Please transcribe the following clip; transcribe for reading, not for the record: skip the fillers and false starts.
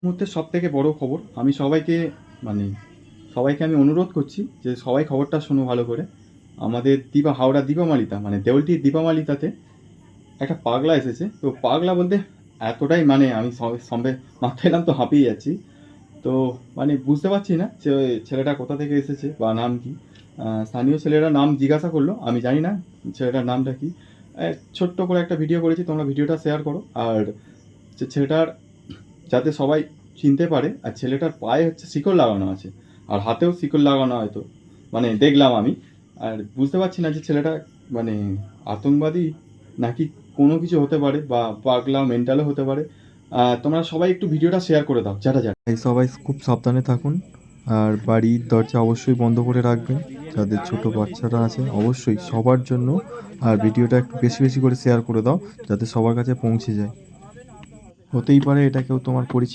মুহূর্তে সবথেকে বড় খবর, আমি সবাইকে মানে সবাইকে আমি অনুরোধ করছি যে সবাই খবরটা শোনো ভালো করে। আমাদের হাওড়া দীপামালিতা মানে দেউলটির দীপামালিতাতে একটা পাগলা এসেছে। তো পাগলা বলতে এতটাই মানে আমি সবে মাত্র এলাম তো হাঁপিয়ে যাচ্ছি। তো মানে বুঝতে পারছি না যে ওই ছেলেটা কোথা থেকে এসেছে বা নাম কি। স্থানীয় ছেলেরা নাম জিজ্ঞাসা করলো, আমি জানি না ছেলেটার নামটা কি। ছোট্ট করে একটা ভিডিও করেছি, তোমরা ভিডিওটা শেয়ার করো। আর যে ছেলেটার যাতে সবাই চিনতে পারে, আর ছেলেটার পায়ে হচ্ছে শিকল লাগানো আছে, আর হাতেও শিকল লাগানো হয়তো মানে দেখলাম আমি। আর বুঝতে পারছি না যে ছেলেটা মানে আতঙ্কবাদী নাকি কোনো কিছু হতে পারে, বা পাগলা মেন্টালও হতে পারে। তোমরা সবাই একটু ভিডিওটা শেয়ার করে দাও যারা যারা। এই সবাই খুব সাবধানে থাকুন, আর বাড়ির দরজা অবশ্যই বন্ধ করে রাখবেন। যাদের ছোট বাচ্চারা আছে অবশ্যই সবার জন্য। আর ভিডিওটা একটু বেশি বেশি করে শেয়ার করে দাও যাতে সবার কাছে পৌঁছে যায়। হতেই পারে এটা কেউ তোমার পরিচিত।